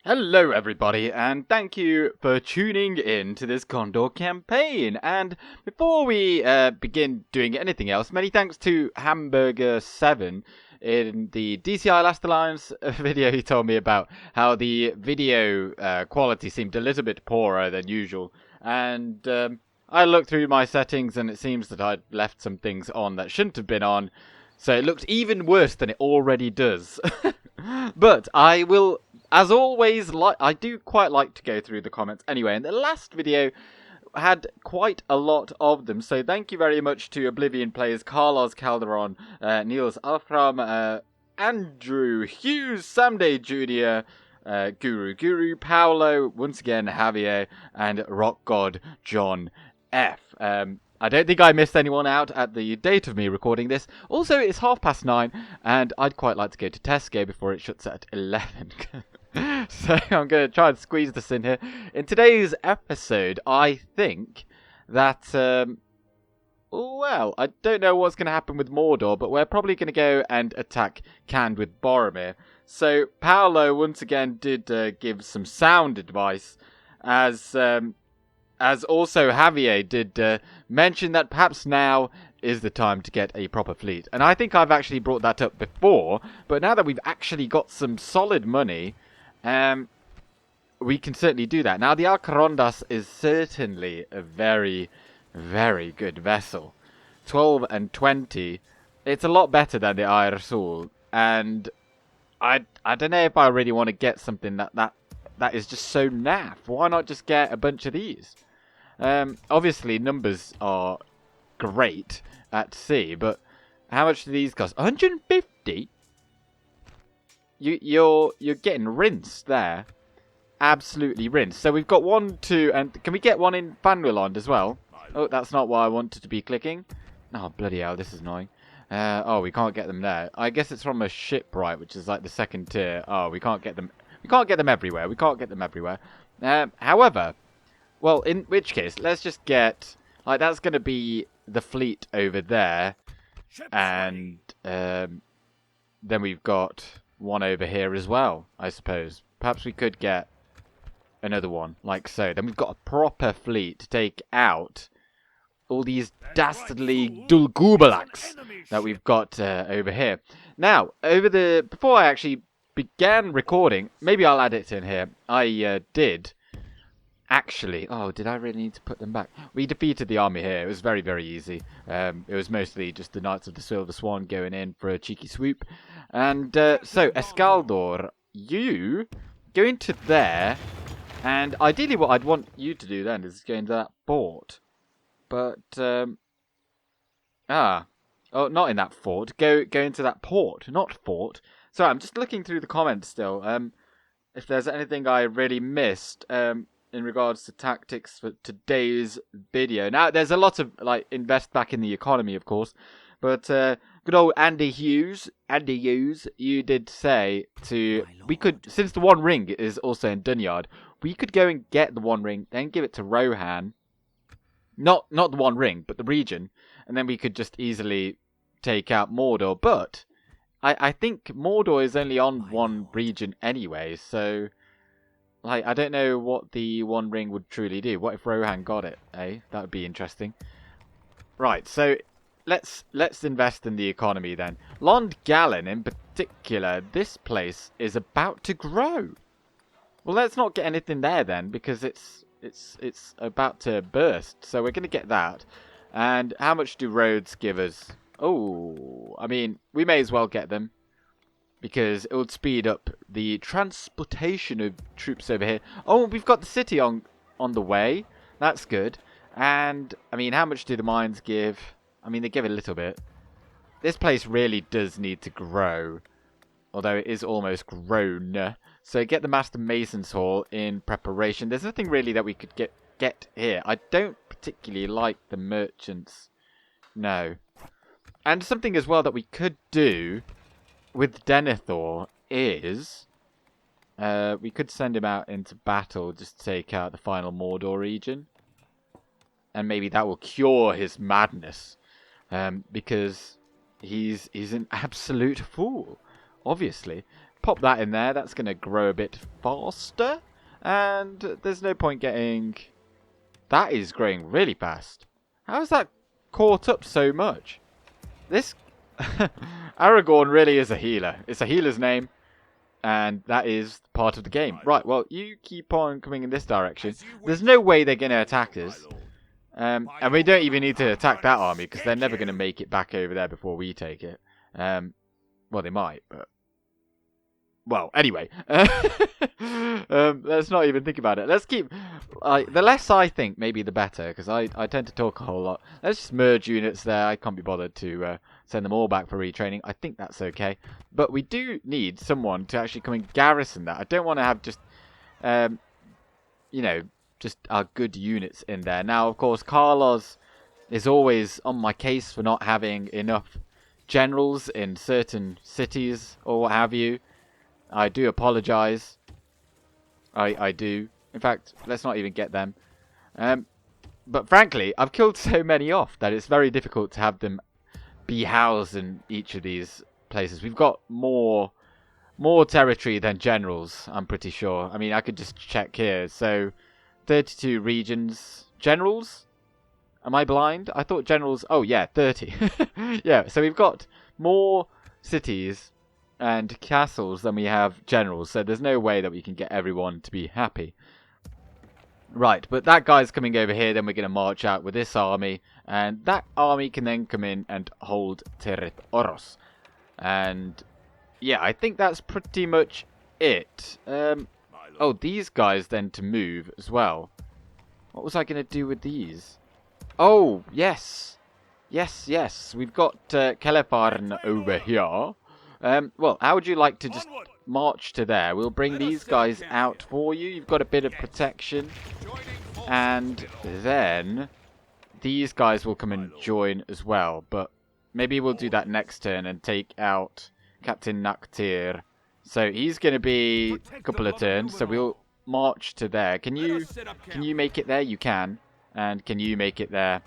Hello everybody, and thank you for tuning in to this Gondor campaign. And before we begin doing anything else, many thanks to Hamburger7 in the DCI Last Alliance video. He told me about how the video quality seemed a little bit poorer than usual. And I looked through my settings and it seems that I'd left some things on that shouldn't have been on. So it looked even worse than it already does. But I will... As always, I do quite like to go through the comments anyway, and the last video had quite a lot of them, so thank you very much to Oblivion players Carlos Calderon, Niels Alfram, Andrew, Hughes, Samday Jr., Guru, Paolo, once again Javier, and Rock God John F. I don't think I missed anyone out at the date of me recording this. Also, it's 9:30, and I'd quite like to go to Tesco before it shuts at 11. So I'm going to try and squeeze this in here. In today's episode, I think that, well, I don't know what's going to happen with Mordor, but we're probably going to go and attack Khand with Boromir. So Paolo once again did give some sound advice, as also Javier did mention that perhaps now is the time to get a proper fleet. And I think I've actually brought that up before, but now that we've actually got some solid money, we can certainly do that. Now, the Alcarondas is certainly a very, very good vessel. 12 and 20. It's a lot better than the Ar Sul, and I don't know if I really want to get something that is just so naff. Why not just get a bunch of these? Obviously, numbers are great at sea, but how much do these cost? 150? You're getting rinsed there. Absolutely rinsed. So we've got 1, 2, and can we get one in Fanwilond as well? Oh, that's not what I wanted to be clicking. Oh, bloody hell, this is annoying. Oh, we can't get them there. I guess it's from a shipwright, which is like the second tier. Oh, we can't get them. We can't get them everywhere. We can't get them everywhere. However, well, in which case, let's just get... Like, that's going to be the fleet over there. And then we've got one over here as well, I suppose. Perhaps we could get another one, like so. Then we've got a proper fleet to take out all these dastardly Dulgubalaks that we've got over here. Now, before I actually began recording, maybe I'll add it in here. I did... Actually, oh, did I really need to put them back? We defeated the army here. It was very, very easy. It was mostly just the Knights of the Silver Swan going in for a cheeky swoop. And so, Escaldor, you go into there. And ideally what I'd want you to do then is go into that fort. But, oh, not in that fort. Go into that port, not fort. Sorry, I'm just looking through the comments still. If there's anything I really missed, in regards to tactics for today's video. Now, there's a lot of, like, invest back in the economy, of course. But, good old Andy Hughes, you did say we could, since the One Ring is also in Dunyard, we could go and get the One Ring, then give it to Rohan. Not the One Ring, but the region. And then we could just easily take out Mordor. But, I think Mordor is only on one region anyway, so... Like, I don't know what the One Ring would truly do. What if Rohan got it, eh? That would be interesting. Right, so let's invest in the economy then. Lond Gallon in particular, this place is about to grow. Well, let's not get anything there then, because it's about to burst. So we're going to get that. And how much do roads give us? Oh, I mean, we may as well get them, because it would speed up the transportation of troops over here. Oh, we've got the city on the way. That's good. And, I mean, how much do the mines give? I mean, they give a little bit. This place really does need to grow, although it is almost grown. So get the Master Mason's Hall in preparation. There's nothing really that we could get here. I don't particularly like the merchants. No. And something as well that we could do with Denethor is we could send him out into battle just to take out the final Mordor region. And maybe that will cure his madness. Because he's an absolute fool, obviously. pop that in there. That's going to grow a bit faster. And there's no point getting... That is growing really fast. How is that caught up so much? This... Aragorn really is a healer. It's a healer's name. And that is part of the game. Right, well, you keep on coming in this direction. There's no way they're going to attack us. And we don't even need to attack that army, because they're never going to make it back over there before we take it. Well, they might, but... Well, anyway. Let's not even think about it. Let's keep... the less I think, maybe the better, because I tend to talk a whole lot. Let's just merge units there. I can't be bothered to send them all back for retraining. I think that's okay. But we do need someone to actually come and garrison that. I don't want to have just, you know, just our good units in there. Now, of course, Carlos is always on my case for not having enough generals in certain cities or what have you. I do apologise. I do. In fact, let's not even get them. But frankly, I've killed so many off that it's very difficult to have them be housed in each of these places. We've got more territory than generals, I'm pretty sure. I mean, I could just check here. So, 32 regions. Generals? Am I blind? I thought generals... Oh, yeah, 30. Yeah, so we've got more cities and castles than we have generals. So there's no way that we can get everyone to be happy. Right, but that guy's coming over here. Then we're going to march out with this army. And that army can then come in and hold Tirith Oros. And... yeah, I think that's pretty much it. Oh, these guys then to move as well. What was I going to do with these? Oh, yes. Yes. We've got Celefarn over here. Well, how would you like to just march to there? We'll bring these guys out for you. You've got a bit of protection. And then these guys will come and join as well. But maybe we'll do that next turn and take out Captain Noctir. So he's going to be a couple of turns. So we'll march to there. Can you make it there? You can. And can you make it there?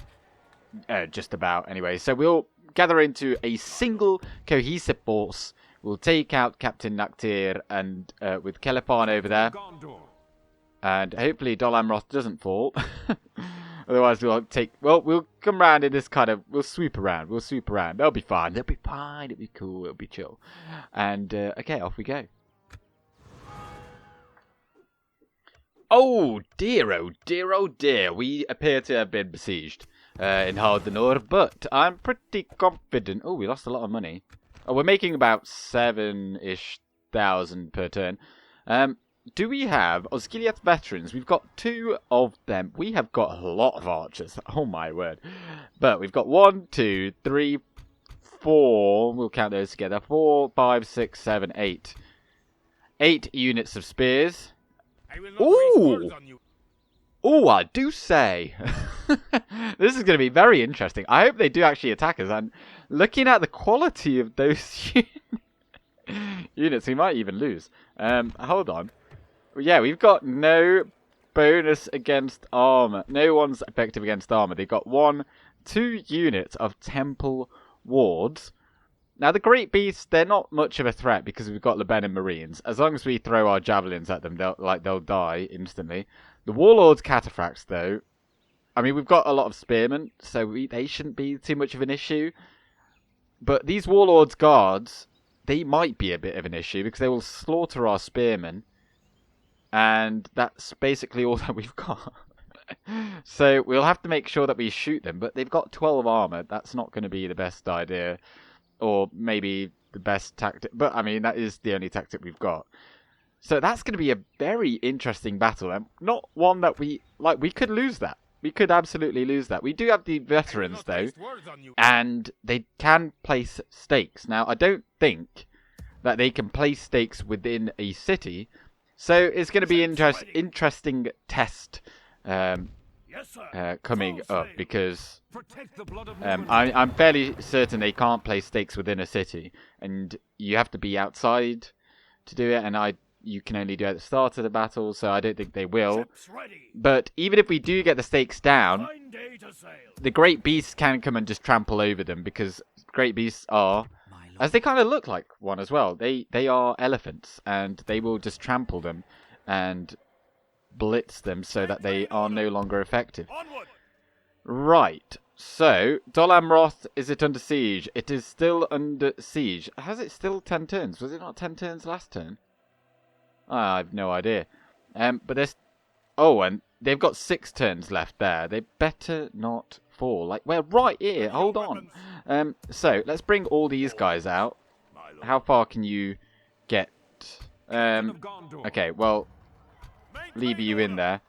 Just about. Anyway, so we'll gather into a single cohesive force. We'll take out Captain Noctir and with Celefarn over there. And hopefully Dol Amroth doesn't fall. Otherwise we'll come around in this kind of... We'll swoop around. They'll be fine. It'll be cool. It'll be chill. And, okay, off we go. Oh dear. We appear to have been besieged in Haudhanur, but I'm pretty confident... Oh, we lost a lot of money. Oh, we're making about 7-ish thousand per turn. Do we have Osgiliath veterans? We've got 2 of them. We have got a lot of archers. Oh my word. But we've got 1, 2, 3, 4. We'll count those together. 4, 5, 6, 7, 8. 8 units of spears. Ooh! Ooh, I do say. This is going to be very interesting. I hope they do actually attack us. And looking at the quality of those units, we might even lose. Hold on. Yeah, we've got no bonus against armor. No one's effective against armor. They've got 1, 2 units of temple wards. Now, the Great Beasts, they're not much of a threat because we've got Lebanon Marines. As long as we throw our javelins at them, they'll die instantly. The Warlords Cataphracts, though, I mean, we've got a lot of spearmen, so they shouldn't be too much of an issue. But these Warlords Guards, they might be a bit of an issue because they will slaughter our spearmen. And that's basically all that we've got. So we'll have to make sure that we shoot them. But they've got 12 armor. That's not going to be the best idea. Or maybe the best tactic. But, I mean, that is the only tactic we've got. So that's going to be a very interesting battle. And not one that we could lose that. We could absolutely lose that. We do have the veterans, though. And they can place stakes. Now, I don't think that they can place stakes within a city. So it's going to be interesting test coming up because I'm fairly certain they can't place stakes within a city, and you have to be outside to do it. And you can only do it at the start of the battle, so I don't think they will. But even if we do get the stakes down, the Great Beasts can come and just trample over them because Great Beasts are as they kind of look like one as well. They are elephants, and they will just trample them and blitz them so that they are no longer effective. Right, so Dol Amroth, is it under siege? It is still under siege. Has it still 10 turns? Was it not 10 turns last turn? I have no idea. But there's... Oh, and they've got 6 turns left there. They better not fall. Like, we're right here. Hold on. So, let's bring all these guys out. How far can you get? Okay, well, leave you in there.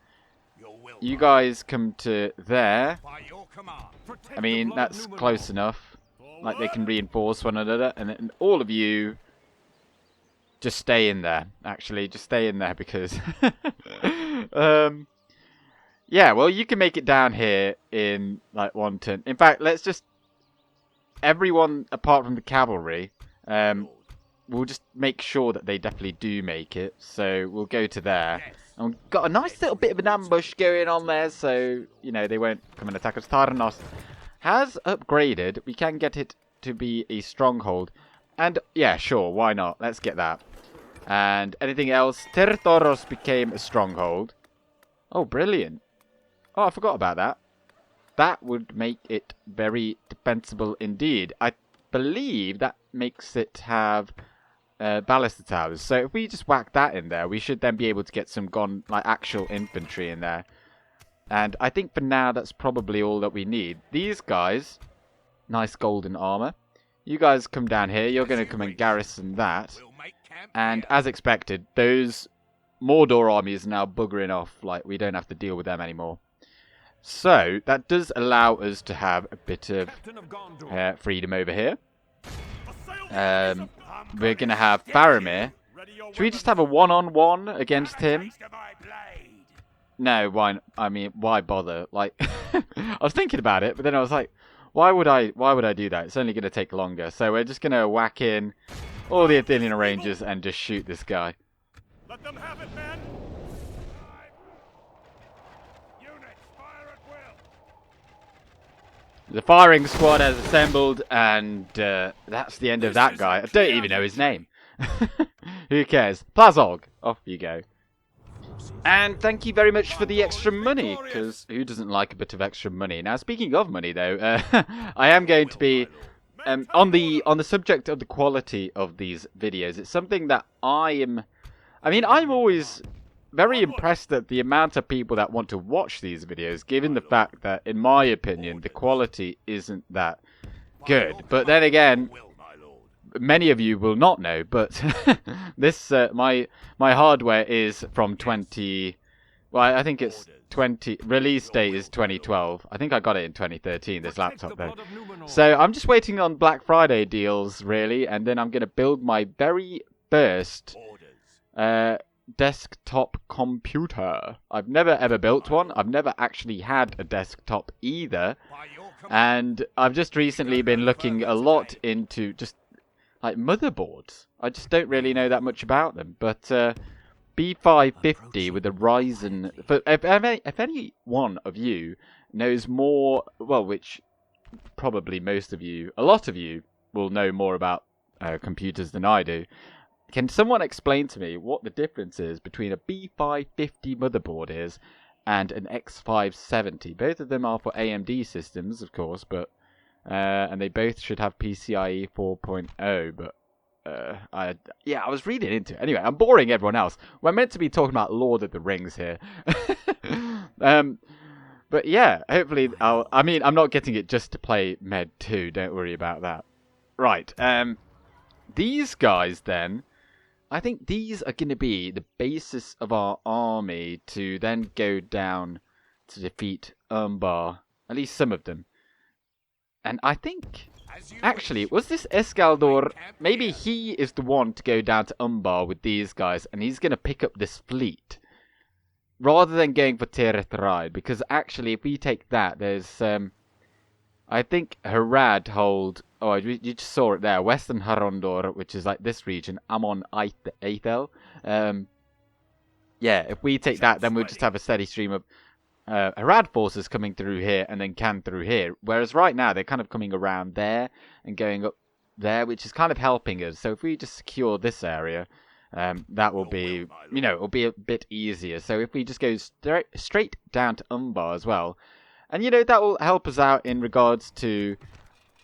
You guys come to there. I mean, that's close enough. Like, they can reinforce one another. And then all of you just stay in there. Actually, just stay in there because... yeah, well, you can make it down here in, like, 1 turn. In fact, let's just... Everyone, apart from the cavalry, we'll just make sure that they definitely do make it. So, we'll go to there. And we've got a nice little bit of an ambush going on there, so, you know, they won't come and attack us. Tarnos has upgraded. We can get it to be a stronghold. And, yeah, sure, why not? Let's get that. And anything else? Territoros became a stronghold. Oh, brilliant. Oh, I forgot about that. That would make it very defensible indeed. I believe that makes it have... ballista towers. So if we just whack that in there, we should then be able to get some actual infantry in there. And I think for now that's probably all that we need. These guys, nice golden armor. You guys come down here. You're going to come and garrison that. And as expected, those Mordor armies are now buggering off. Like, we don't have to deal with them anymore. So that does allow us to have a bit of freedom over here. We're going to have Faramir. Should we just have a one-on-one against him? No, why? I mean, why bother? Like, I was thinking about it, but then I was like, why would I do that? It's only going to take longer. So we're just going to whack in all the Athenian Rangers and just shoot this guy. Let them have it, men. Units, fire at will. The firing squad has assembled, and that's the end of that guy. I don't even know his name. Who cares? Plazog, off you go. And thank you very much for the extra money, because who doesn't like a bit of extra money? Now, speaking of money, though, I am going to be on the subject of the quality of these videos. It's something that I'm always very impressed at the amount of people that want to watch these videos, given the fact that, in my opinion, the quality isn't that good. But then again, many of you will not know, but this my hardware is from 20. Well, I think it's 20. Release date is 2012. I think I got it in 2013. This laptop though. So I'm just waiting on Black Friday deals, really, and then I'm going to build my very first desktop computer. I've never ever built one. I've never actually had a desktop either, and I've just recently been looking a lot into just like motherboards. I just don't really know that much about them, but B550 with a Ryzen. If any one of you knows more, well, which probably most of you, a lot of you will know more about computers than I do. Can someone explain to me what the difference is between a B550 motherboard is and an X570? Both of them are for AMD systems, of course, but and they both should have PCIe 4.0. But I was reading into it. Anyway, I'm boring everyone else. We're meant to be talking about Lord of the Rings here. But yeah, hopefully I'm not getting it just to play Med 2. Don't worry about that. Right. These guys then. I think these are going to be the basis of our army to then go down to defeat Umbar. At least some of them. And I think, actually, was this Escaldor? Maybe he is the one to go down to Umbar with these guys, and he's going to pick up this fleet. Rather than going for Tirith, because actually, if we take that, there's, I think Harad hold... Oh, you just saw it there. Western Haudhanur, which is like this region. Amon Aethel. Yeah, if we take that, then we'll just have a steady stream of Harad forces coming through here and then can through here. Whereas right now, they're kind of coming around there and going up there, which is kind of helping us. So if we just secure this area, that will be, it'll be a bit easier. So if we just go straight down to Umbar as well, and that will help us out in regards to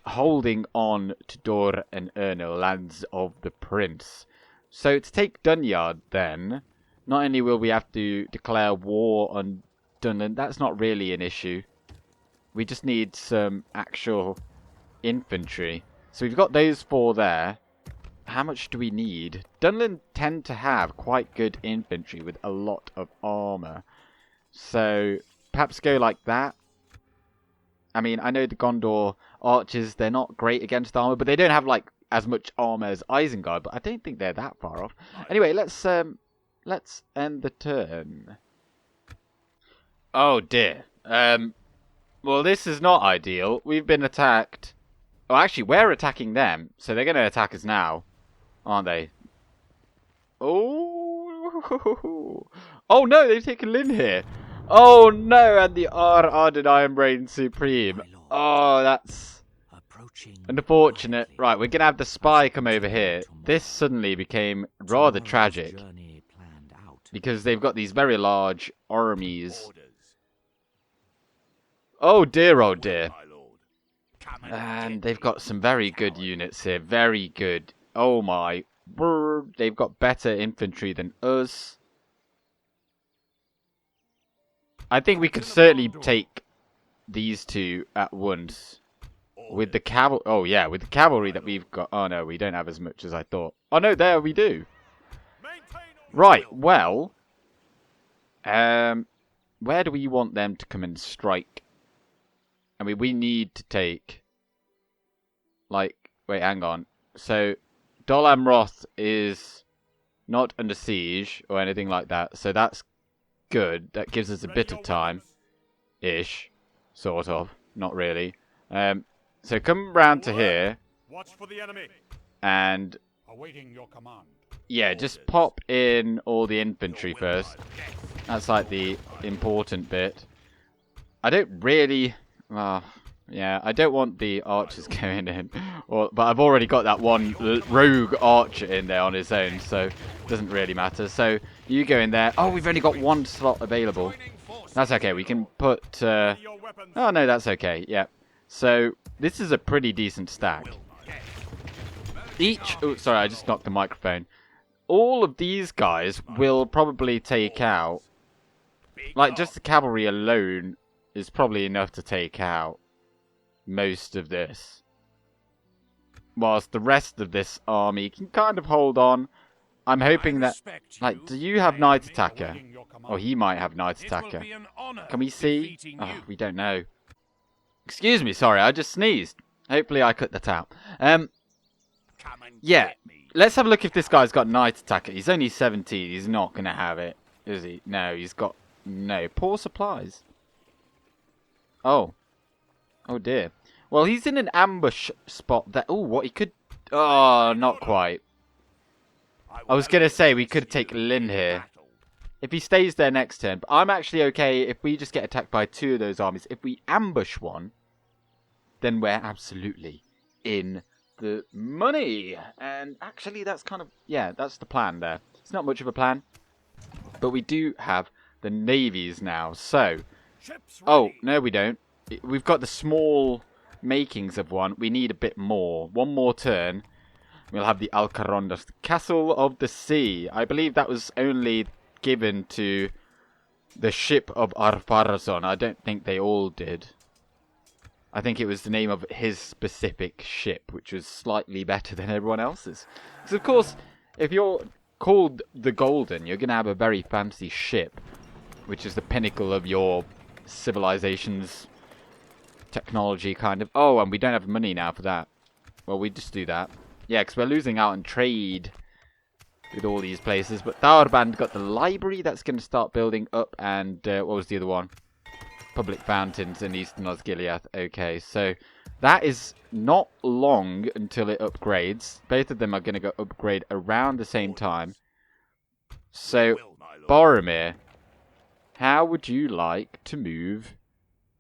holding on to Dor-en-Ernil, lands of the Prince. So to take Dunyard then, not only will we have to declare war on Dunland, that's not really an issue. We just need some actual infantry. So we've got those 4 there. How much do we need? Dunland tend to have quite good infantry with a lot of armor. So perhaps go like that. I mean, I know the Gondor archers, they're not great against armor, but they don't have like as much armor as Isengard, but I don't think they're that far off. Anyway, let's end the turn. Oh dear. Well, this is not ideal. We've been attacked. Oh, actually, we're attacking them, so they're going to attack us now, aren't they? Oh, oh no, they've taken Lynn here. Oh no, and the Ar Adunaim reigns supreme. Oh, that's unfortunate. Right, we're going to have the spy come over here. This suddenly became rather tragic, because they've got these very large armies. Oh dear, oh dear. And they've got some very good units here. Very good. Oh my. They've got better infantry than us. I think we could certainly take these 2 at once. With the cavalry. Oh yeah, with the cavalry that we've got. Oh no, we don't have as much as I thought. Oh no, there we do. Right, well. Where do we want them to come and strike? I mean, we need to take, like, wait, hang on. So, Dol Amroth is not under siege or anything like that. So that's good. That gives us a bit of time-ish, sort of. Not really. So come round to here. Watch for the enemy. And, Awaiting your command. Yeah, just pop in all the infantry first. That's like the important bit. I don't really... yeah, I don't want the archers going in. But I've already got that one rogue archer in there on his own, so it doesn't really matter. So you go in there. Oh, we've only got 1 slot available. That's okay. We can put... oh, no, that's okay. Yeah. So this is a pretty decent stack. Each... Oh, sorry, I just knocked the microphone. All of these guys will probably take out... Like, just the cavalry alone is probably enough to take out most of this. Whilst the rest of this army can kind of hold on. I'm hoping that... Like, do you have Knight Attacker? Or he might have Knight Attacker. Can we see? Oh, we don't know. Excuse me, sorry, I just sneezed. Hopefully I cut that out. Yeah, let's have a look if this guy's got Knight Attacker. He's only 17, he's not going to have it, is he? No, he's got... No, poor supplies. Oh. Oh dear. Well, he's in an ambush spot that... Oh, what he could... Oh, not quite. I was going to say we could take Lynn here. If he stays there next turn. But I'm actually okay if we just get attacked by 2 of those armies. If we ambush one, then we're absolutely in the money. And actually, that's kind of... Yeah, that's the plan there. It's not much of a plan. But we do have the navies now. So... Oh, no we don't. We've got the small makings of one. We need a bit more. One more turn. We'll have the Alcarondas, the Castle of the Sea. I believe that was only given to the ship of Ar-Pharazôn. I don't think they all did. I think it was the name of his specific ship, which was slightly better than everyone else's. Because, of course, if you're called the Golden, you're going to have a very fancy ship, which is the pinnacle of your civilization's technology, kind of. Oh, and we don't have money now for that. Well, we just do that. Yeah, because we're losing out on trade with all these places. But Thaurband got the library that's going to start building up. And what was the other one? Public fountains in Eastern Osgiliath. Okay, so that is not long until it upgrades. Both of them are going to go upgrade around the same time. So, Boromir, how would you like to move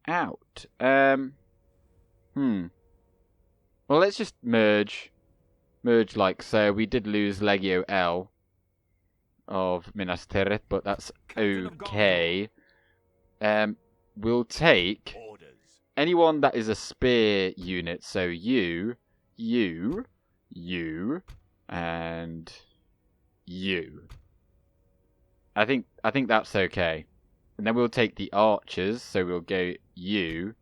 out? Well, let's just merge merge like so. We did lose Legio L of Minas Tirith, but that's okay. We'll take anyone that is a spear unit. So you, and you. I think that's okay. And then we'll take the archers. So we'll go you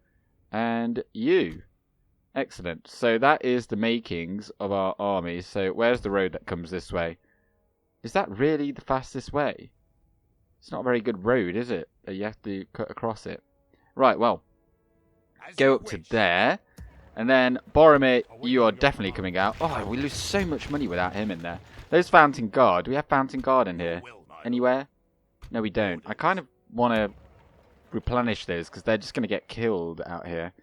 and you. Excellent. So that is the makings of our army. So where's the road that comes this way? Is that really the fastest way? It's not a very good road, is it? You have to cut across it. Right, well. Go up to there. And then, Boromir, you are definitely coming out. Oh, we lose so much money without him in there. There's Fountain Guard. Do we have Fountain Guard in here? Anywhere? No, we don't. I kind of want to replenish those because they're just going to get killed out here.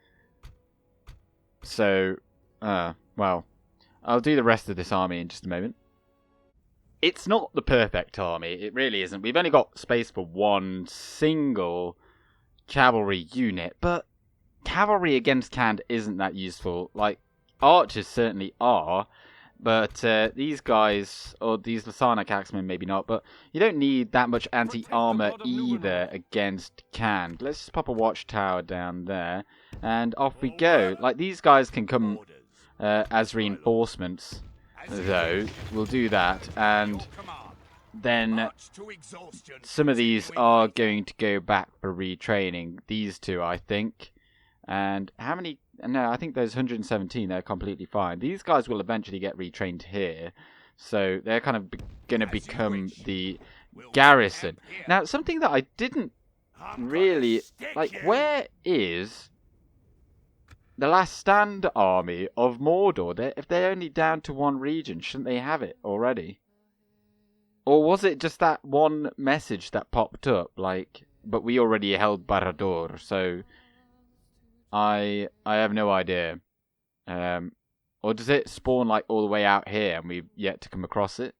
So, well, I'll do the rest of this army in just a moment. It's not the perfect army. It really isn't. We've only got space for one single cavalry unit, but cavalry against Khand isn't that useful. Like, archers certainly are, but these guys, or these Lasarnak axemen, maybe not, but you don't need that much anti-armor either against Khand. Let's just pop a watchtower down there, and off we go. Like, these guys can come as reinforcements, though. We'll do that, and then some of these are going to go back for retraining. These two, I think. And how many? No, I think there's 117. They're completely fine. These guys will eventually get retrained here. So they're kind of going to become the garrison. Now, something that I didn't really... Like, where is the Last Stand army of Mordor? If they're only down to one region, shouldn't they have it already? Or was it just that one message that popped up? Like, but we already held Barad-dûr, so... I have no idea. Or does it spawn like all the way out here and we've yet to come across it?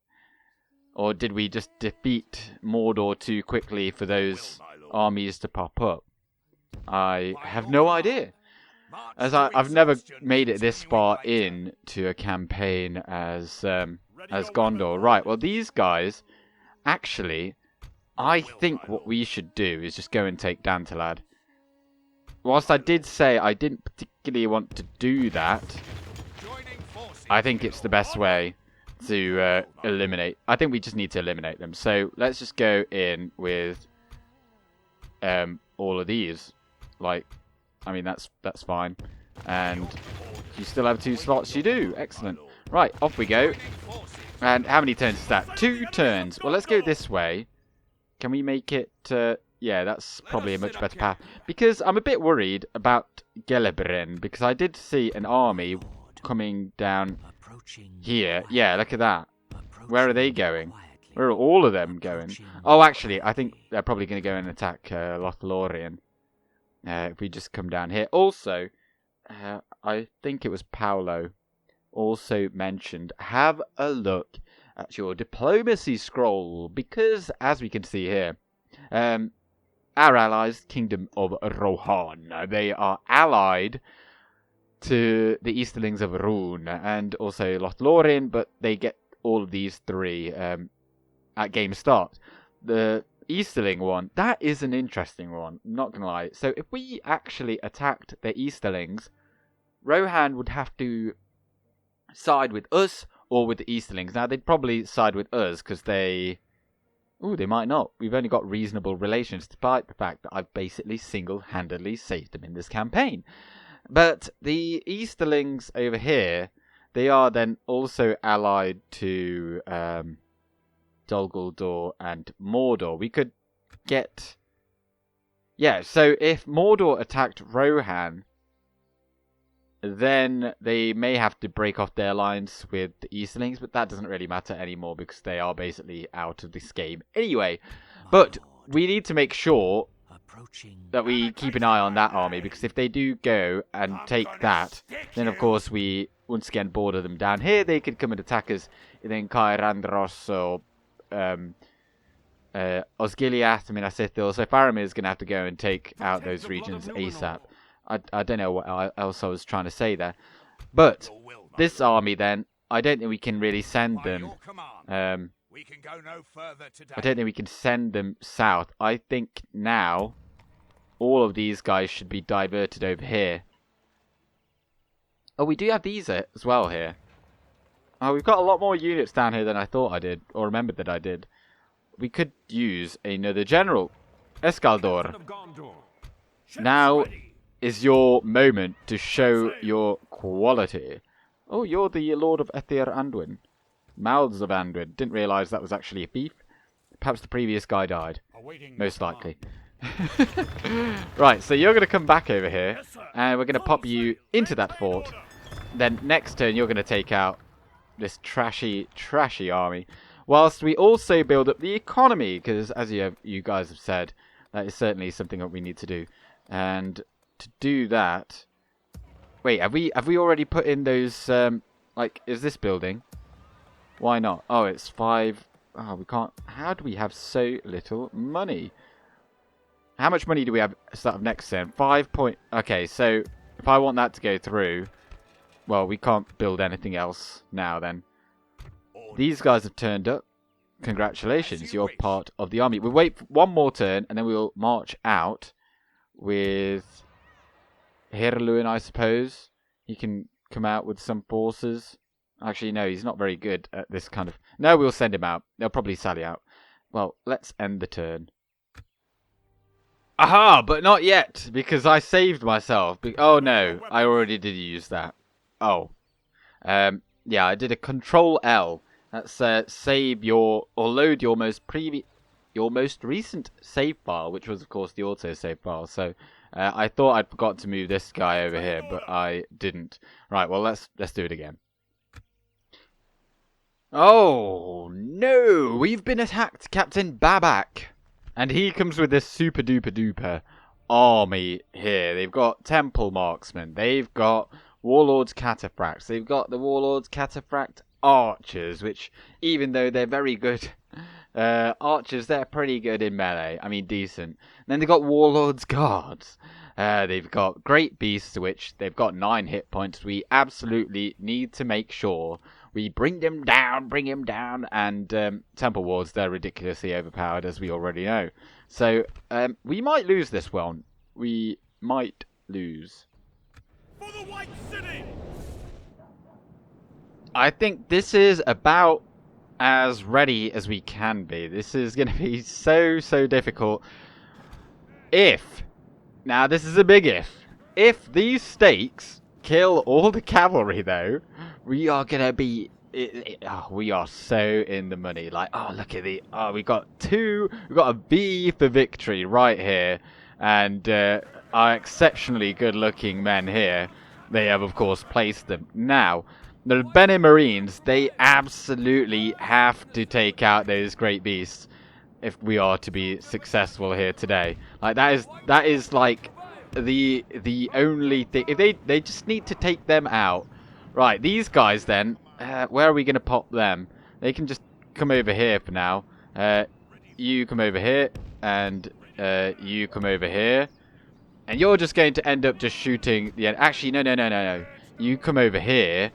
Or did we just defeat Mordor too quickly for those armies to pop up? I have no idea. As I've never made it this far in to a campaign as Gondor. Right, well these guys, actually, I think what we should do is just go and take Dantalad. Whilst I did say I didn't particularly want to do that, I think it's the best way to eliminate. I think we just need to eliminate them. So let's just go in with all of these. Like, I mean, that's fine. And you still have 2 slots? You do. Excellent. Right, off we go. And how many turns is that? 2 turns. Well, let's go this way. Can we make it... yeah, that's probably a much better path. Because I'm a bit worried about Gelebren. Because I did see an army coming down here. Yeah, look at that. Where are they going? Where are all of them going? Oh, actually, I think they're probably going to go and attack Lothlorien. If we just come down here. Also, I think it was Paolo also mentioned, have a look at your diplomacy scroll. Because, as we can see here, our allies, Kingdom of Rohan, they are allied to the Easterlings of Rhûn and also Lothlorien, but they get all of these 3 at game start. The Easterling one, that is an interesting one, not gonna lie. So if we actually attacked the Easterlings, Rohan would have to side with us or with the Easterlings. Now, they'd probably side with us because they... Ooh, they might not. We've only got reasonable relations, despite the fact that I've basically single-handedly saved them in this campaign. But the Easterlings over here, they are then also allied to Dol Guldur and Mordor. We could get... Yeah, so if Mordor attacked Rohan, then they may have to break off their alliance with the Easterlings, but that doesn't really matter anymore because they are basically out of this game anyway. But we need to make sure that we keep an eye on that army, because if they do go and take that, then of course we once again border them down here. They could come and attack us in Caerandros or Osgiliath. I mean, so Faramir is going to have to go and take out those regions ASAP. I don't know what else I was trying to say there. But this army then, I don't think we can really send By them. your command, we can go no further today. I don't think we can send them south. I think now all of these guys should be diverted over here. Oh, we do have these as well here. Oh, we've got a lot more units down here than I thought I did, or remembered that I did. We could use another general. Escaldor. Now is your moment to show your quality. Oh, you're the Lord of Ethir Anduin. Mouths of Anduin. Didn't realise that was actually a thief. Perhaps the previous guy died. Most likely. Right, so you're going to come back over here, and we're going to pop you into that fort. Then next turn, you're going to take out this trashy army. Whilst we also build up the economy, because as you guys have said, that is certainly something that we need to do. And to do that... Wait, have we already put in those, like, is this building? Why not? Oh, it's 5... Oh, we can't... How do we have so little money? How much money do we have start of next turn? 5 point... Okay, so if I want that to go through... Well, we can't build anything else now, then. These guys have turned up. Congratulations, you're part of the army. We'll wait for one more turn, and then we'll march out with... Hirluin, I suppose. He can come out with some forces. Actually, no, he's not very good at this kind of... No, we'll send him out. They'll probably sally out. Well, let's end the turn. Aha, but not yet, because I saved myself. Oh, no, I already did use that. Oh. Yeah, I did a Control L. That's save your... Or load your most recent save file, which was, of course, the autosave file. So... I thought I'd forgot to move this guy over here, but I didn't. Right, well, let's do it again. Oh, no! We've been attacked, Captain Babak! And he comes with this super duper duper army here. They've got Temple Marksmen. They've got Warlord's Cataphracts. They've got the Warlord's Cataphract Archers, which, even though they're very good... archers, they're pretty good in melee. I mean, decent. And then they've got Warlord's Guards. They've got Great Beasts, which they've got 9 hit points. We absolutely need to make sure we bring him down. And Temple Wards, they're ridiculously overpowered, as we already know. So, we might lose this one. We might lose. For the White City! I think this is about as ready as we can be. This is going to be so difficult. Now this is a big if these stakes kill all the cavalry, though, we are going to be... we are so in the money. Like, oh, look at we've got a V for victory right here. And our exceptionally good-looking men here, they have, of course, placed them. Now... The Bene Marines, they absolutely have to take out those great beasts if we are to be successful here today. Like that is like the only thing. If they just need to take them out. Right, these guys then, where are we going to pop them? They can just come over here for now. You come over here, and you come over here. And you're just going to end up just shooting the end. Actually, no. You come over here.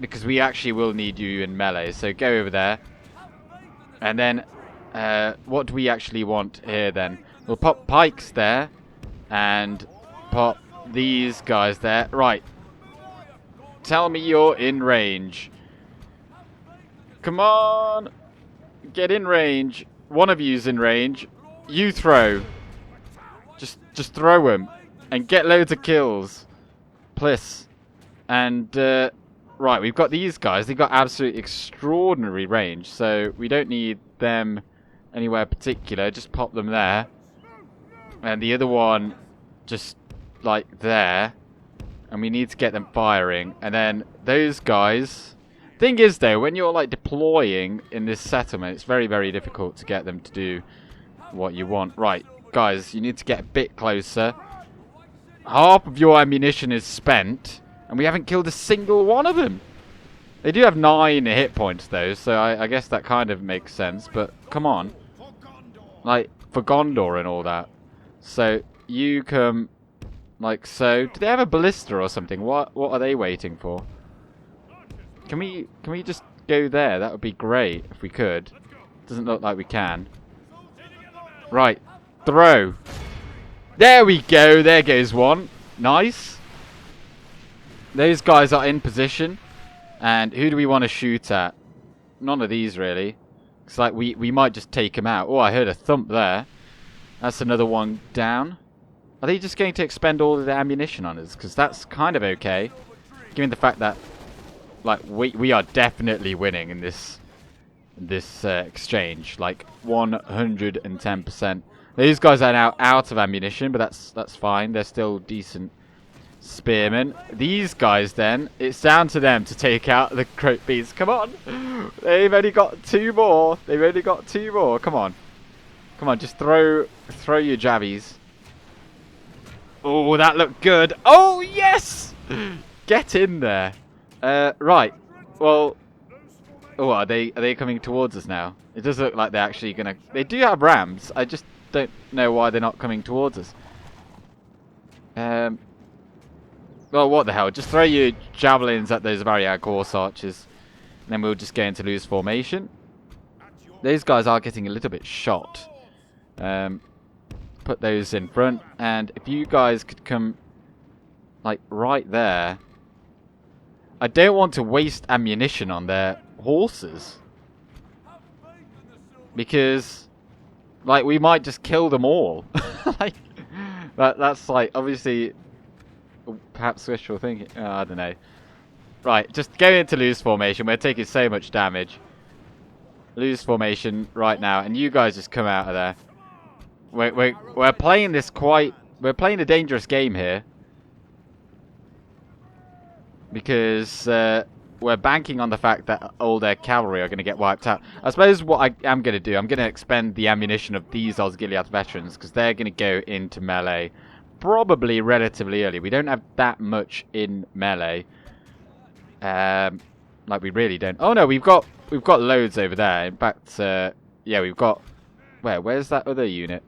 Because we actually will need you in melee, so go over there. And then, what do we actually want here then? We'll pop pikes there, and pop these guys there. Right. Tell me you're in range. Come on! Get in range. One of you's in range. You throw. Just throw them. And get loads of kills. Please. And, right, we've got these guys. They've got absolutely extraordinary range, so we don't need them anywhere particular. Just pop them there. And the other one, just, like, there. And we need to get them firing. And then those guys... Thing is, though, when you're, like, deploying in this settlement, it's very difficult to get them to do what you want. Right, guys, you need to get a bit closer. Half of your ammunition is spent... And we haven't killed a single one of them. They do have 9 hit points, though, so I guess that kind of makes sense. But, come on. Like, for Gondor and all that. So, you come, like so. Do they have a ballista or something? What are they waiting for? Can we just go there? That would be great if we could. Doesn't look like we can. Right. Throw. There we go. There goes one. Nice. Those guys are in position. And who do we want to shoot at? None of these, really. It's like we might just take them out. Oh, I heard a thump there. That's another one down. Are they just going to expend all of their ammunition on us? Because that's kind of okay. Given the fact that like we are definitely winning in this exchange. Like 110%. These guys are now out of ammunition, but that's fine. They're still decent spearmen. These guys then, it's down to them to take out the Croat beasts. Come on. They've only got 2 more. They've only got 2 more. Come on. Come on, just throw your jabbies. Oh, that looked good. Oh, yes! Get in there. Right. Well, oh, are they coming towards us now? It does look like they're actually gonna. They do have rams. I just don't know why they're not coming towards us. Well, what the hell? Just throw your javelins at those Variag horse archers, and then we'll just go into loose formation. Those guys are getting a little bit shot. Put those in front, and if you guys could come, like right there. I don't want to waste ammunition on their horses. Because, like, we might just kill them all. Like, that's like, obviously, perhaps wishful thinking. I don't know. Right, just go into loose formation. We're taking so much damage. Loose formation right now, and you guys just come out of there. We're playing this quite. We're playing a dangerous game here. Because we're banking on the fact that all their cavalry are going to get wiped out. I suppose what I am going to do, I'm going to expend the ammunition of these Osgiliath veterans, because they're going to go into melee probably relatively early. We don't have that much in melee. Like we really don't. Oh no, we've got loads over there. In fact, yeah, we've got. Where's that other unit?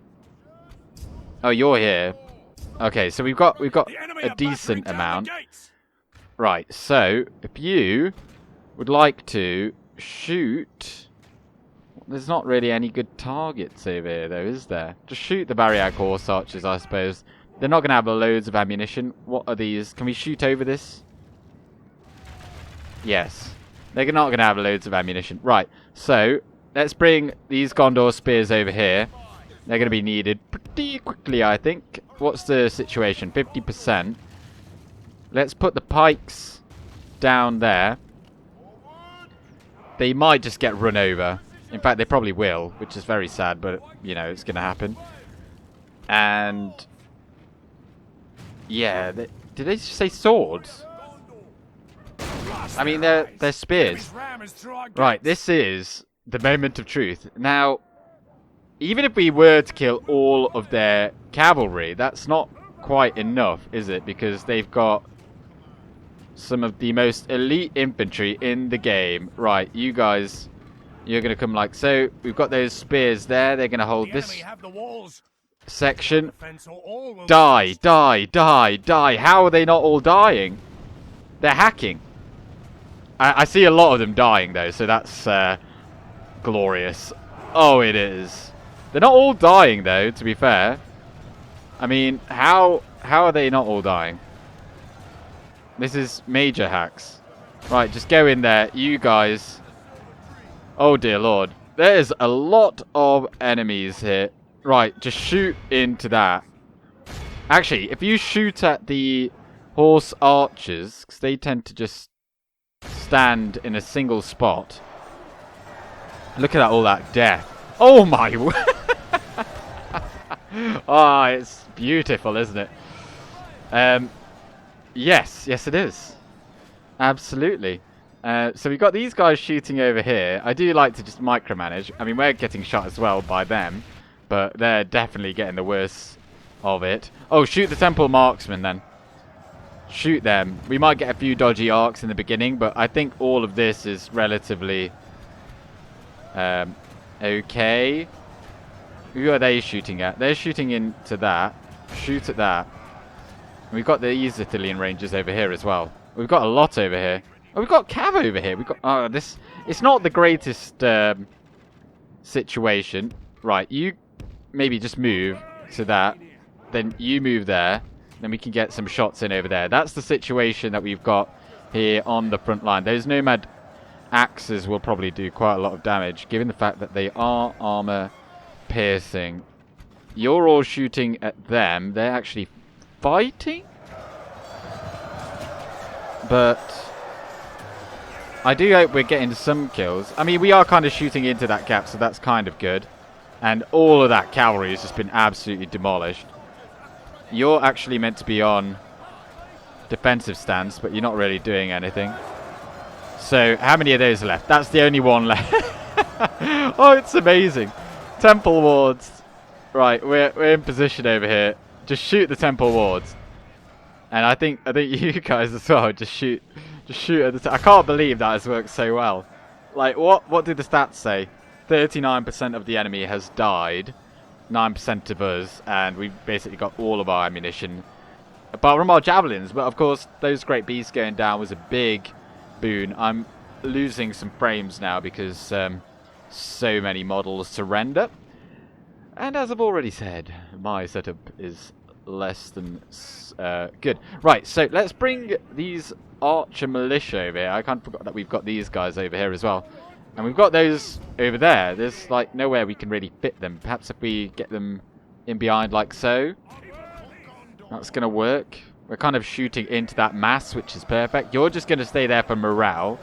Oh, you're here. Okay, so we've got a decent amount. Right, so if you would like to shoot, there's not really any good targets over here though, is there? Just shoot the Variag horse archers, I suppose. They're not going to have loads of ammunition. What are these? Can we shoot over this? Yes. They're not going to have loads of ammunition. Right, so let's bring these Gondor spears over here. They're going to be needed pretty quickly, I think. What's the situation? 50%. Let's put the pikes down there. They might just get run over. In fact, they probably will, which is very sad, but, you know, it's going to happen. And, yeah, did they just say swords? I mean, they're spears. Right, this is the moment of truth. Now, even if we were to kill all of their cavalry, that's not quite enough, is it? Because they've got some of the most elite infantry in the game. Right, you guys, you're going to come like so. We've got those spears there. They're going to hold this section. Die, die, die, die. How are they not all dying? They're hacking. I see a lot of them dying, though, so that's glorious. Oh, it is. They're not all dying, though, to be fair. I mean, how are they not all dying? This is major hacks. Right, just go in there. You guys. Oh, dear Lord. There's a lot of enemies here. Right, just shoot into that. Actually, if you shoot at the horse archers, because they tend to just stand in a single spot. Look at all that death. Oh, my word. Ah, it's beautiful, isn't it? Yes, it is. Absolutely. So we've got these guys shooting over here. I do like to just micromanage. I mean, we're getting shot as well by them, but they're definitely getting the worst of it. Oh, shoot the temple marksmen then. Shoot them. We might get a few dodgy arcs in the beginning, but I think all of this is relatively okay. Who are they shooting at? They're shooting into that. Shoot at that. We've got these Ithilien Rangers over here as well. We've got a lot over here. Oh, we've got Cav over here. We've got... Oh, this... It's not the greatest situation. Right, you maybe just move to that. Then you move there. Then we can get some shots in over there. That's the situation that we've got here on the front line. Those nomad axes will probably do quite a lot of damage, given the fact that they are armor piercing. You're all shooting at them. They're actually fighting? But I do hope we're getting some kills. I mean, we are kind of shooting into that gap, so that's kind of good. And all of that cavalry has just been absolutely demolished. You're actually meant to be on defensive stance, but you're not really doing anything. So, how many of those are left? That's the only one left. Oh, it's amazing. Temple wards. Right, we're in position over here. Just shoot the temple wards. And I think you guys as well just shoot at the I can't believe that has worked so well. Like, what did the stats say? 39% of the enemy has died, 9% of us, and we've basically got all of our ammunition apart from our javelins. But of course, those great beasts going down was a big boon. I'm losing some frames now because so many models to render. And as I've already said, my setup is less than good. Right, so let's bring these archer militia over here. I kind of forgot that we've got these guys over here as well. And we've got those over there. There's like nowhere we can really fit them. Perhaps if we get them in behind like so. That's going to work. We're kind of shooting into that mass, which is perfect. You're just going to stay there for morale.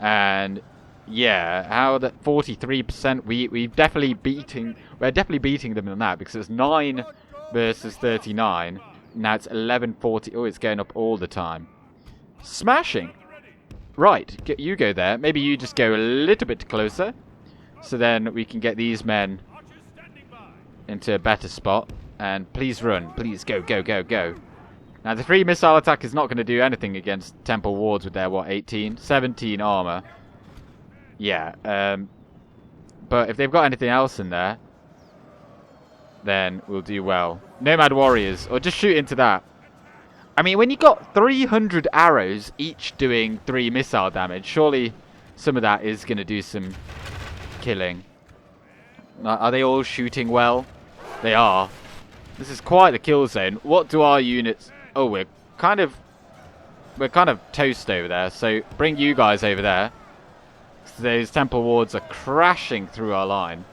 And yeah, how that 43%, we're definitely beating them in that, because it's 9 versus 39. Now it's 11-40. Oh, it's going up all the time. Smashing. Right, you go there. Maybe you just go a little bit closer, so then we can get these men into a better spot. And please run. Please go, go, go, go. Now the 3 missile attack is not going to do anything against temple wards with their, what, 18? 17 armor. Yeah, but if they've got anything else in there, then we'll do well. Nomad warriors, or just shoot into that. I mean, when you got 300 arrows, each doing 3 missile damage, surely some of that is going to do some killing. Are they all shooting well? They are. This is quite the kill zone. What do our units... Oh, we're kind of toast over there, so bring you guys over there. Those temple wards are crashing through our line.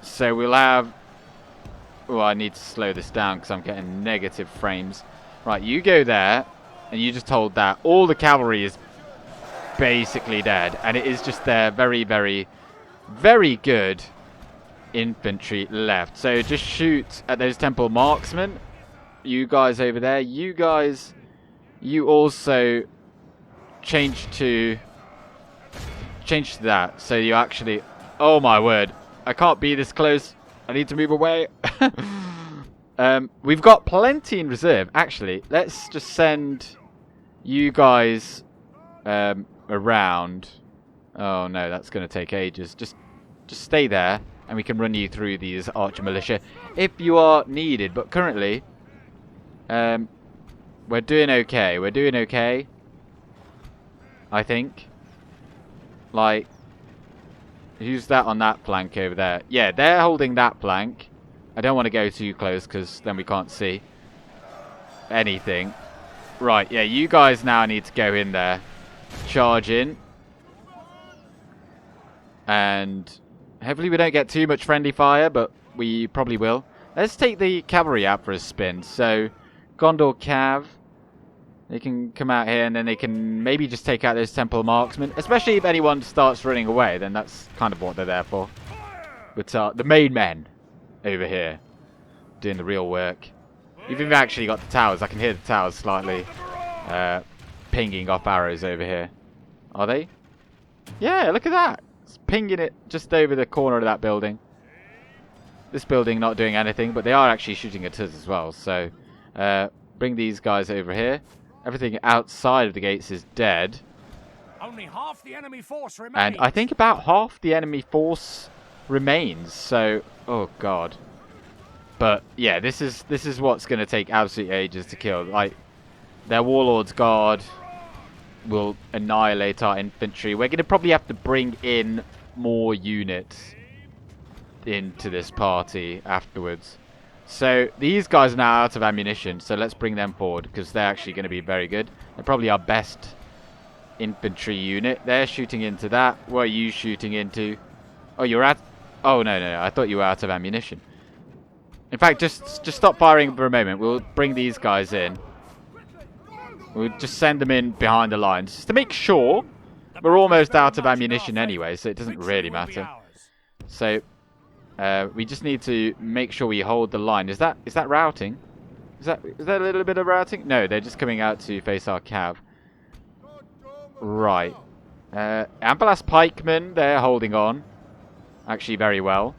So we'll have... Oh, I need to slow this down because I'm getting negative frames. Right, you go there, and you just hold that. All the cavalry is basically dead, and it is just their very, very, very good infantry left. So just shoot at those temple marksmen. You guys over there. You guys, you also change to that. So you actually... Oh my word. I can't be this close. I need to move away. We've got plenty in reserve. Actually, let's just send you guys around. Oh no, that's going to take ages. Just stay there, and we can run you through these archer militia if you are needed. But currently, we're doing okay. We're doing okay, I think. Like, who's that on that flank over there? Yeah, they're holding that flank. I don't want to go too close because then we can't see anything. Right, yeah, you guys now need to go in there. Charge in. And hopefully we don't get too much friendly fire, but we probably will. Let's take the cavalry out for a spin. So, Gondor Cav. They can come out here and then they can maybe just take out those temple marksmen. Especially if anyone starts running away, then that's kind of what they're there for. But the main men over here doing the real work. You've actually got the towers. I can hear the towers slightly pinging off arrows over here. Are they? Yeah, look at that. It's pinging it just over the corner of that building. This building not doing anything, but they are actually shooting at us as well. So bring these guys over here. Everything outside of the gates is dead. Only half the enemy force remains. And I think about half the enemy force remains. So, oh god. But yeah, this is what's going to take absolute ages to kill. Like, their warlord's guard will annihilate our infantry. We're going to probably have to bring in more units into this party afterwards. So these guys are now out of ammunition, so let's bring them forward because they're actually going to be very good. They're probably our best infantry unit. They're shooting into that. What are you shooting into? Oh, you're at... Oh, no. I thought you were out of ammunition. In fact, just stop firing for a moment. We'll bring these guys in. We'll just send them in behind the lines just to make sure. We're almost out of ammunition anyway, so it doesn't really matter. So we just need to make sure we hold the line. Is that routing? Is that a little bit of routing? No, they're just coming out to face our cav. Right. Ambalas pikemen, they're holding on. Actually, very well.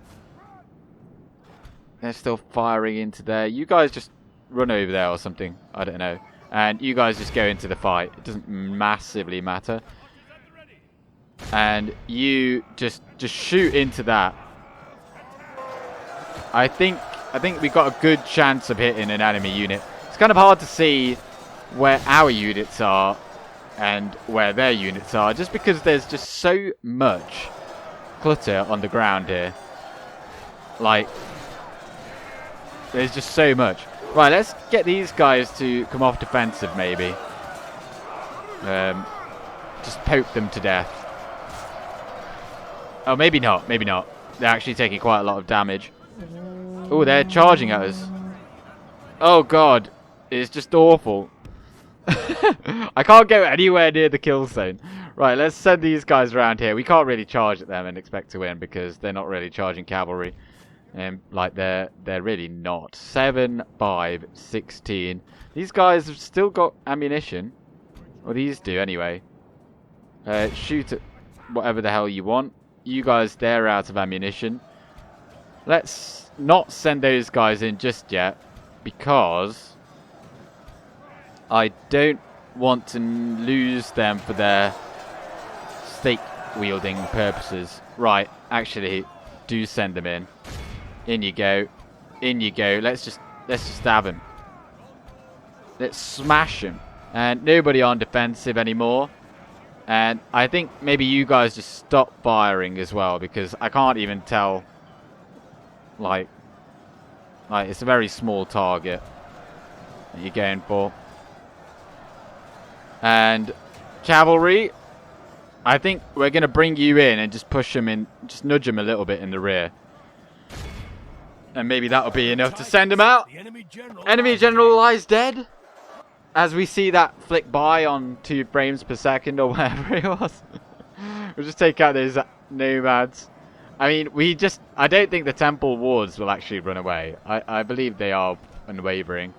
They're still firing into there. You guys just run over there or something. I don't know. And you guys just go into the fight. It doesn't massively matter. And you just shoot into that. I think we got a good chance of hitting an enemy unit. It's kind of hard to see where our units are and where their units are, just because there's just so much clutter on the ground here. Like, there's just so much. Right, let's get these guys to come off defensive, maybe. Just poke them to death. Oh, maybe not. Maybe not. They're actually taking quite a lot of damage. Oh, they're charging at us. Oh, God. It's just awful. I can't go anywhere near the kill zone. Right, let's send these guys around here. We can't really charge at them and expect to win because they're not really charging cavalry. Like they're really not. 7, 5, 16. These guys have still got ammunition. Well, these do anyway. Shoot at whatever the hell you want. You guys, they're out of ammunition. Let's not send those guys in just yet because I don't want to lose them for their stake wielding purposes. Right, actually, do send them in. In you go. In you go. Let's just stab him. Let's smash him. And nobody on defensive anymore. And I think maybe you guys just stop firing as well because I can't even tell. Like it's a very small target that you're going for. And cavalry, I think we're going to bring you in and just push them in, just nudge them a little bit in the rear. And maybe that'll be enough to send him out. Enemy general lies dead. As we see that flick by on 2 frames per second or whatever it was. We'll just take out those nomads. I mean, I don't think the temple wards will actually run away. I believe they are unwavering.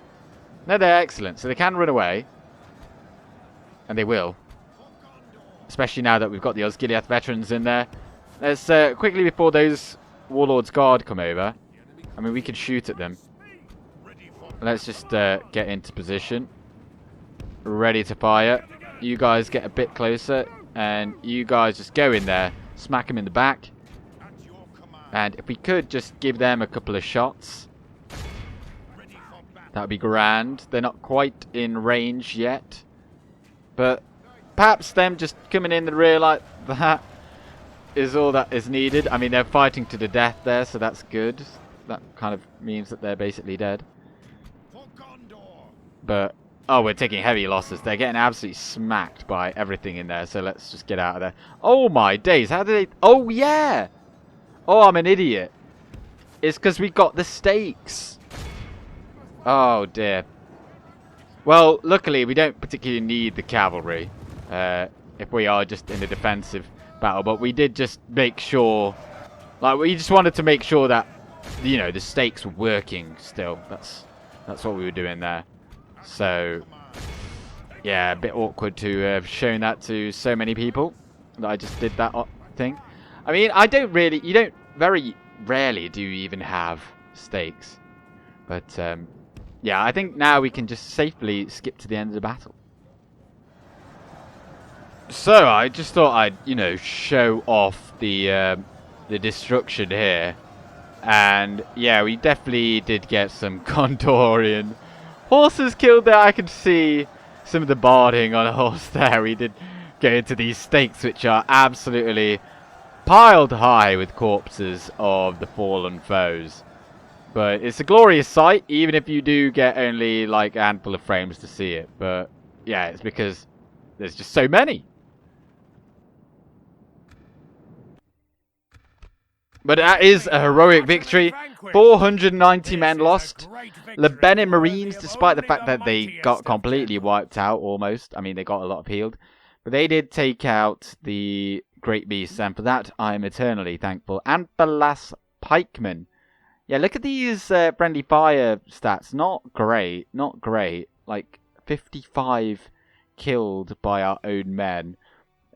No, they're excellent. So they can run away. And they will. Especially now that we've got the Osgiliath veterans in there. Let's quickly, before those Warlords Guard come over. I mean, we can shoot at them. Let's just get into position. Ready to fire. You guys get a bit closer. And you guys just go in there. Smack them in the back. And if we could just give them a couple of shots. That would be grand. They're not quite in range yet. But perhaps them just coming in the rear like that is all that is needed. I mean, they're fighting to the death there, so that's good. That kind of means that they're basically dead. But, oh, we're taking heavy losses. They're getting absolutely smacked by everything in there, so let's just get out of there. Oh, my days. How did they... Oh, yeah! Oh, I'm an idiot. It's because we got the stakes. Oh, dear. Well, luckily, we don't particularly need the cavalry if we are just in a defensive battle. But we did just make sure... Like, we just wanted to make sure that, you know, the stakes were working still. That's what we were doing there. So, yeah, a bit awkward to have shown that to so many people. That I just did that thing. I mean, you don't very rarely do you even have stakes. But, yeah, I think now we can just safely skip to the end of the battle. So, I just thought I'd, you know, show off the destruction here. And, yeah, we definitely did get some Gondorian horses killed there. I could see some of the barding on a horse there. We did go into these stakes, which are absolutely piled high with corpses of the fallen foes. But it's a glorious sight, even if you do get only like a handful of frames to see it. But yeah, it's because there's just so many. But that is a heroic victory. 490 men lost. Lebanon Marines, despite the fact that they got completely wiped out almost. I mean, they got a lot of healed. But they did take out the Great Beasts, and for that I am eternally thankful. And Balas Pikemen. Yeah, look at these friendly fire stats. Not great. Not great. Like, 55 killed by our own men.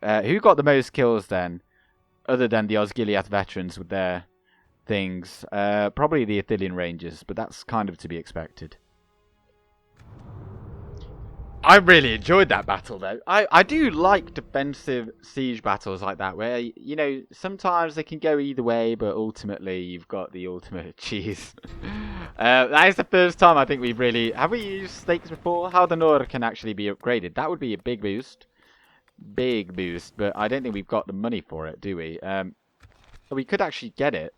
Who got the most kills then? Other than the Osgiliath veterans with their things. Probably the Ithilien Rangers, but that's kind of to be expected. I really enjoyed that battle, though. I do like defensive siege battles like that, where, you know, sometimes they can go either way, but ultimately you've got the ultimate cheese. That is the first time I think we've really... Have we used stakes before? Haudhanur can actually be upgraded. That would be a big boost. Big boost, but I don't think we've got the money for it, do we? We could actually get it.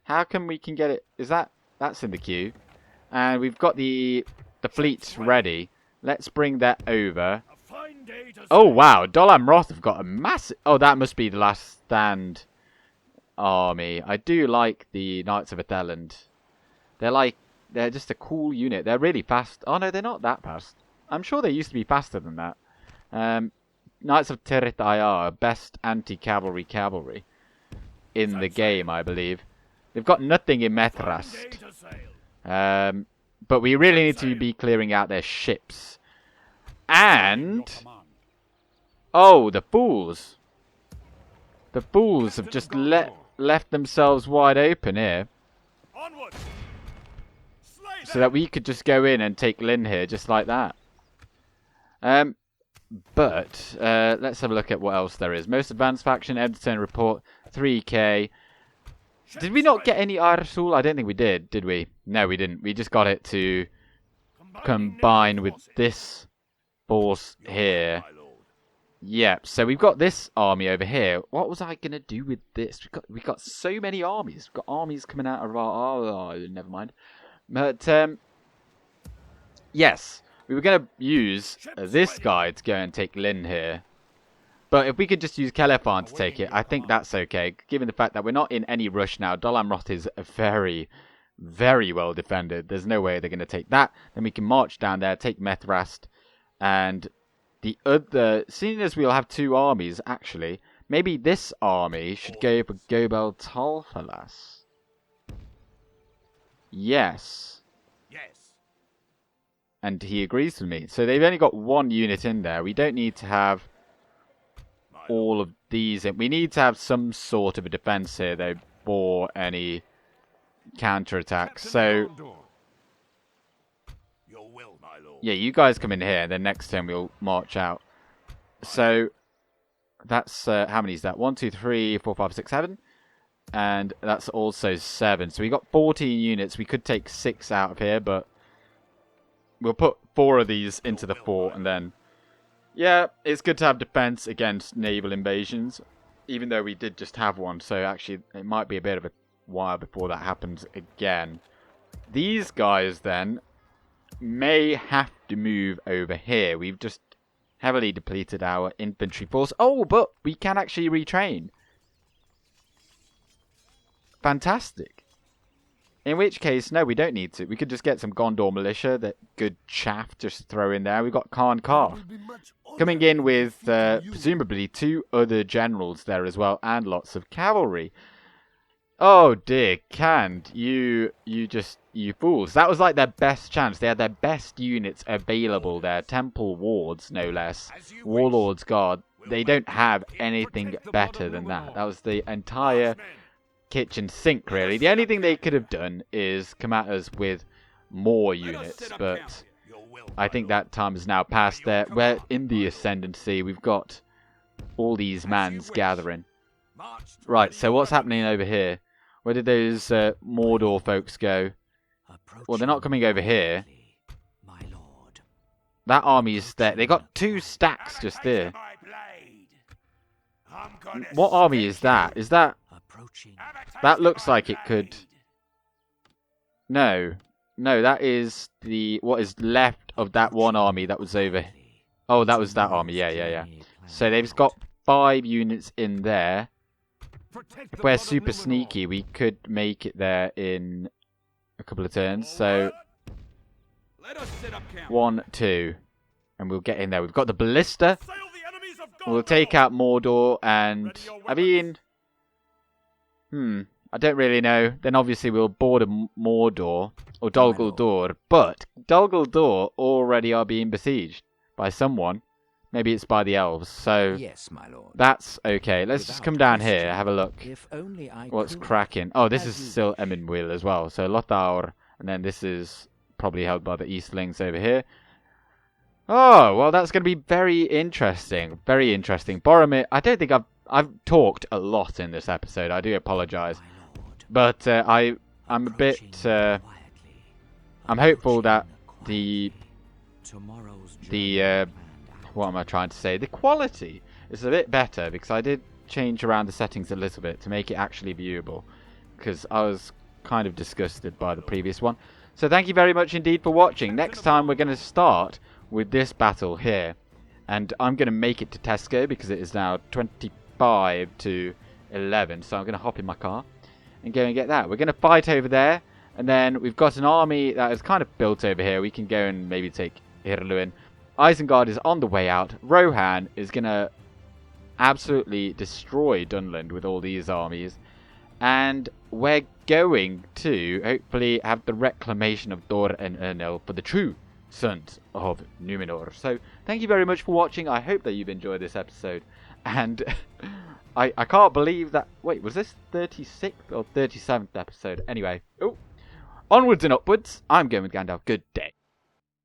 How come we can get it? Is that's in the queue? And we've got the fleet ready. Let's bring that over. Oh wow, Dol Amroth have got a massive... Oh, that must be the last stand army. I do like the Knights of Atheland. They're just a cool unit. They're really fast. Oh no, they're not that fast. I'm sure they used to be faster than that. Knights of Tirit-Ayar, best anti-cavalry cavalry in the game, I believe. They've got nothing in Methrast. But we really need to be clearing out their ships. And... Oh, the fools. The fools have just left themselves wide open here. So that we could just go in and take Lynn here, just like that. But, let's have a look at what else there is. Most advanced faction, Edmonton report, 3k. Did we not get any Arsul? I don't think we did we? No, we didn't. We just got it to combine with this force here. Yeah, so we've got this army over here. What was I going to do with this? We got so many armies. We've got armies coming out of our... Oh, never mind. But, yes. We were going to use this guy to go and take Lynn here. But if we could just use Kelefan to take it, I think that's okay. Given the fact that we're not in any rush now. Dol Amroth is very, very well defended. There's no way they're going to take that. Then we can march down there, take Methrast. And the other... Seeing as we'll have two armies, actually, maybe this army should go for Gobel Talfalas. Yes. Yes. And he agrees with me. So they've only got one unit in there. We don't need to have all of these. We need to have some sort of a defense here, though, for any counterattacks. So, yeah, you guys come in here, then next turn we'll march out. So, that's, how many is that? 1, 2, 3, 4, 5, 6, 7. And that's also 7. So we got 14 units. We could take 6 out of here, but we'll put 4 of these into the fort, and then... Yeah, it's good to have defense against naval invasions, even though we did just have one, so actually it might be a bit of a while before that happens again. These guys, then, may have to move over here. We've just heavily depleted our infantry force. Oh, but we can actually retrain. Fantastic. In which case, no, we don't need to. We could just get some Gondor militia, that good chaff, just throw in there. We've got Khan Kar coming in with, presumably, 2 other generals there as well, and lots of cavalry. Oh dear, Canned, you fools. That was like their best chance. They had their best units available there. Temple Wards, no less. Warlords Guard. They don't have anything better than that. That was the entire... kitchen sink, really. The only thing they could have done is come at us with more units, but I think that time is now past there. We're in the Ascendancy. We've got all these mans gathering. Right, so what's happening over here? Where did those Mordor folks go? Well, they're not coming over here. that army is there. They got 2 stacks just there. What army is that? Is that... That looks like it could... No. No, that is the... What is left of that one army that was over... Oh, that was that army. Yeah. So they've got 5 units in there. If we're super sneaky, we could make it there in a couple of turns. So 1, 2, and we'll get in there. We've got the ballista. We'll take out Mordor, and I mean, I don't really know. Then obviously we'll board Mordor or Dol Guldur, but Dol Guldur already are being besieged by someone. Maybe it's by the elves, so yes, my lord. That's okay. Let's just come down here, have a look. What's cracking? Oh, this is still Emyn Muil as well. So Lothar, and then this is probably held by the Eastlings over here. Oh, well, that's going to be very interesting. Very interesting. Boromir, I don't think I've talked a lot in this episode. I do apologise. But I'm a bit... I'm hopeful that the what am I trying to say? The quality is a bit better because I did change around the settings a little bit to make it actually viewable because I was kind of disgusted by the previous one. So thank you very much indeed for watching. Next time we're going to start with this battle here, and I'm going to make it to Tesco because it is now 25 to 11, so I'm going to hop in my car and go and get that. We're going to fight over there, and then we've got an army that is kind of built over here. We can go and maybe take Irluin. Isengard is on the way out. Rohan is going to absolutely destroy Dunland with all these armies. And we're going to hopefully have the reclamation of Dor-en-Ernil for the true sons of Numenor. So thank you very much for watching. I hope that you've enjoyed this episode. And I can't believe that... Wait, was this 36th or 37th episode? Anyway, onwards and upwards. I'm going with Gandalf. Good day.